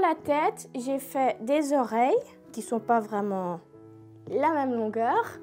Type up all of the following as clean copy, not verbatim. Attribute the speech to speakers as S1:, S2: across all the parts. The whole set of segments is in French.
S1: la tête, j'ai fait des oreilles qui sont pas vraiment la même longueur.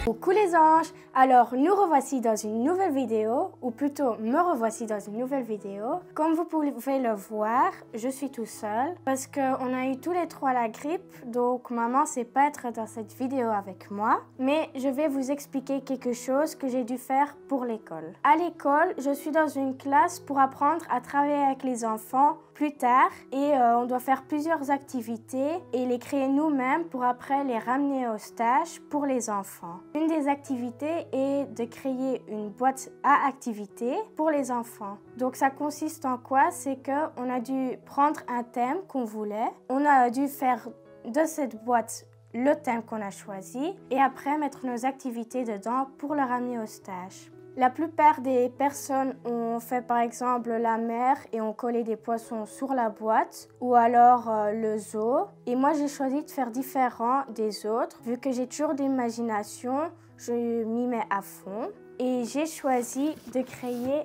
S1: Coucou les anges, alors nous revoici dans une nouvelle vidéo, ou plutôt me revoici dans une nouvelle vidéo. Comme vous pouvez le voir, je suis tout seul parce qu'on a eu tous les trois la grippe, donc maman ne sait pas être dans cette vidéo avec moi. Mais je vais vous expliquer quelque chose que j'ai dû faire pour l'école. À l'école, je suis dans une classe pour apprendre à travailler avec les enfants plus tard et on doit faire plusieurs activités et les créer nous-mêmes pour après les ramener au stage pour les enfants. Une des activités est de créer une boîte à activités pour les enfants. Donc ça consiste en quoi? C'est qu'on a dû prendre un thème qu'on voulait, on a dû faire de cette boîte le thème qu'on a choisi et après mettre nos activités dedans pour le ramener au stage. La plupart des personnes ont fait par exemple la mer et ont collé des poissons sur la boîte ou alors le zoo. Et moi j'ai choisi de faire différent des autres. Vu que j'ai toujours d'imagination, je m'y mets à fond. Et j'ai choisi de créer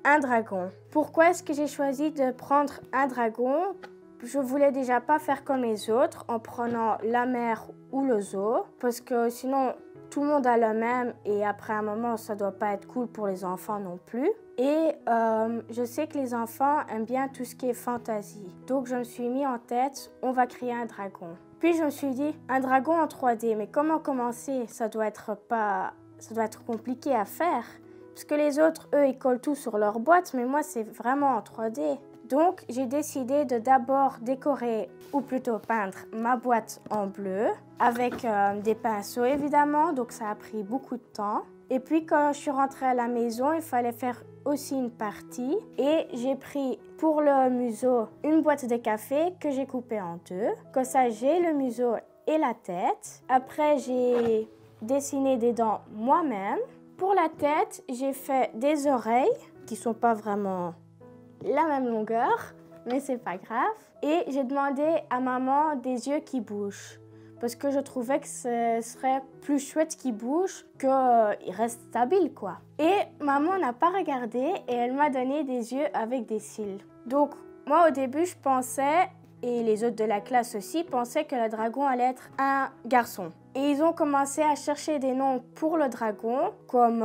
S1: un dragon. Pourquoi est-ce que j'ai choisi de prendre un dragon? Je voulais déjà pas faire comme les autres en prenant la mer ou le zoo. Parce que sinon... tout le monde a le même et après un moment, ça doit pas être cool pour les enfants non plus. Et je sais que les enfants aiment bien tout ce qui est fantasy. Donc je me suis mis en tête, on va créer un dragon. Puis je me suis dit, un dragon en 3D, mais comment commencer? Ça doit être compliqué à faire. Parce que les autres, eux, ils collent tout sur leur boîte, mais moi, c'est vraiment en 3D. Donc, j'ai décidé de d'abord décorer, ou plutôt peindre, ma boîte en bleu, avec des pinceaux évidemment, donc ça a pris beaucoup de temps. Et puis, quand je suis rentrée à la maison, il fallait faire aussi une partie. Et j'ai pris pour le museau une boîte de café que j'ai coupée en deux. Comme ça, j'ai le museau et la tête. Après, j'ai dessiné des dents moi-même. Pour la tête, j'ai fait des oreilles qui sont pas vraiment... la même longueur, mais c'est pas grave. Et j'ai demandé à maman des yeux qui bougent parce que je trouvais que ce serait plus chouette qu'ils bougent qu'ils restent stables, quoi. Et maman n'a pas regardé et elle m'a donné des yeux avec des cils. Donc moi au début je pensais, et les autres de la classe aussi, pensaient que le dragon allait être un garçon. Et ils ont commencé à chercher des noms pour le dragon, comme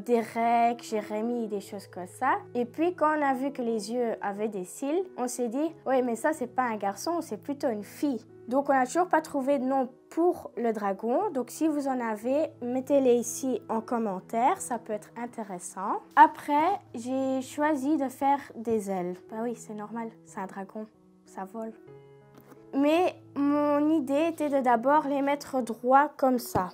S1: Derek, Jérémy, des choses comme ça. Et puis, quand on a vu que les yeux avaient des cils, on s'est dit, oui, mais ça, c'est pas un garçon, c'est plutôt une fille. Donc, on n'a toujours pas trouvé de nom pour le dragon. Donc, si vous en avez, mettez-les ici en commentaire, ça peut être intéressant. Après, j'ai choisi de faire des ailes. Bah oui, c'est normal, c'est un dragon, ça vole. Mais mon idée était de d'abord les mettre droits comme ça.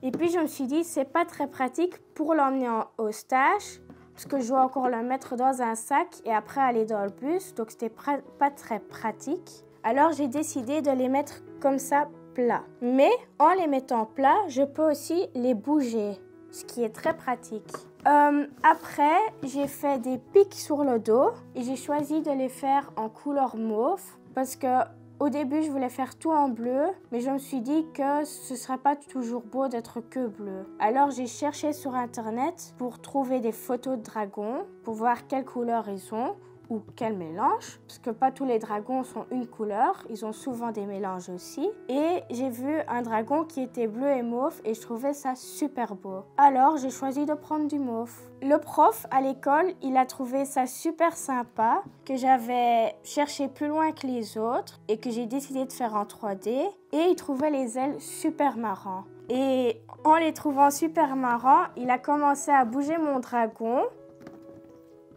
S1: Et puis je me suis dit, c'est pas très pratique pour l'emmener au stage, parce que je dois encore le mettre dans un sac et après aller dans le bus, donc c'était pas très pratique. Alors j'ai décidé de les mettre comme ça plats. Mais en les mettant plats, je peux aussi les bouger, ce qui est très pratique. Après, j'ai fait des pics sur le dos et j'ai choisi de les faire en couleur mauve. Parce qu'au début, je voulais faire tout en bleu, mais je me suis dit que ce ne serait pas toujours beau d'être que bleu. Alors, j'ai cherché sur Internet pour trouver des photos de dragons, pour voir quelle couleur ils ont ou quel mélange. Parce que pas tous les dragons sont une couleur, ils ont souvent des mélanges aussi. Et j'ai vu un dragon qui était bleu et mauve et je trouvais ça super beau. Alors, j'ai choisi de prendre du mauve. Le prof à l'école, il a trouvé ça super sympa, que j'avais cherché plus loin que les autres et que j'ai décidé de faire en 3D. Et il trouvait les ailes super marrants. Et en les trouvant super marrants, il a commencé à bouger mon dragon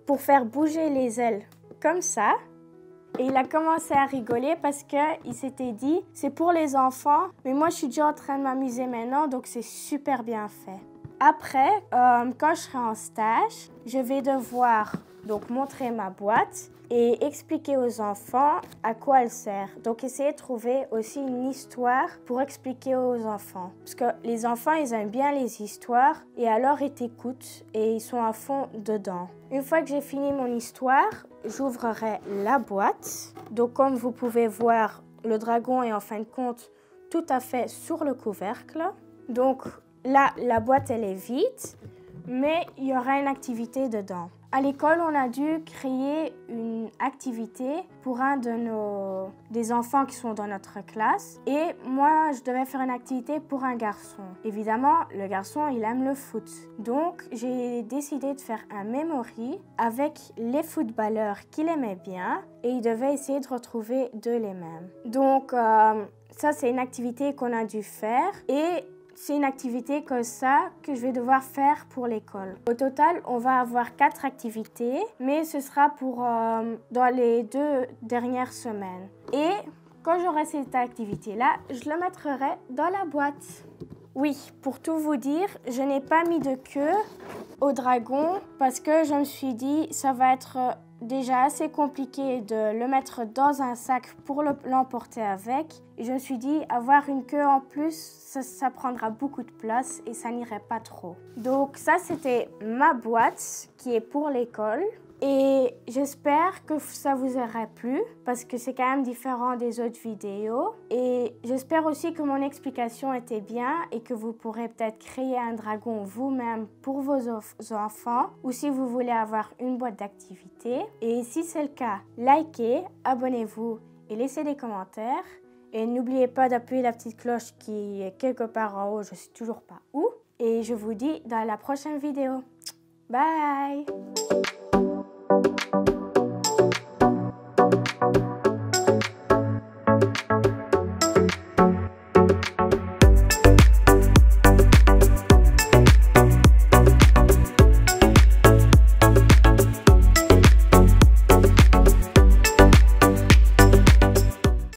S1: pour faire bouger les ailes comme ça. Et il a commencé à rigoler parce qu'il s'était dit, c'est pour les enfants, mais moi je suis déjà en train de m'amuser maintenant, donc c'est super bien fait. Après, quand je serai en stage, je vais devoir donc montrer ma boîte et expliquer aux enfants à quoi elle sert. Donc essayer de trouver aussi une histoire pour expliquer aux enfants. Parce que les enfants, ils aiment bien les histoires et alors ils t'écoutent et ils sont à fond dedans. Une fois que j'ai fini mon histoire, j'ouvrirai la boîte. Donc comme vous pouvez voir, le dragon est en fin de compte tout à fait sur le couvercle. Donc là, la boîte, elle est vide. mais il y aura une activité dedans. À l'école, on a dû créer une activité pour un des enfants qui sont dans notre classe. Et moi, je devais faire une activité pour un garçon. Évidemment, le garçon, il aime le foot. Donc, j'ai décidé de faire un memory avec les footballeurs qu'il aimait bien. Et il devait essayer de retrouver les mêmes. Donc, ça, c'est une activité qu'on a dû faire. Et c'est une activité comme ça que je vais devoir faire pour l'école. Au total, on va avoir 4 activités, mais ce sera pour dans les 2 dernières semaines. Et quand j'aurai cette activité-là, je le mettrai dans la boîte. Oui, pour tout vous dire, je n'ai pas mis de queue au dragon parce que je me suis dit ça va être déjà assez compliqué de le mettre dans un sac pour l'emporter avec. Et je me suis dit, avoir une queue en plus, ça prendra beaucoup de place et ça n'irait pas trop. Donc ça, c'était ma boîte qui est pour l'école. Et j'espère que ça vous aurait plu parce que c'est quand même différent des autres vidéos. Et j'espère aussi que mon explication était bien et que vous pourrez peut-être créer un dragon vous-même pour vos enfants ou si vous voulez avoir une boîte d'activités. Et si c'est le cas, likez, abonnez-vous et laissez des commentaires. Et n'oubliez pas d'appuyer la petite cloche qui est quelque part en haut, je ne sais toujours pas où. Et je vous dis dans la prochaine vidéo. Bye!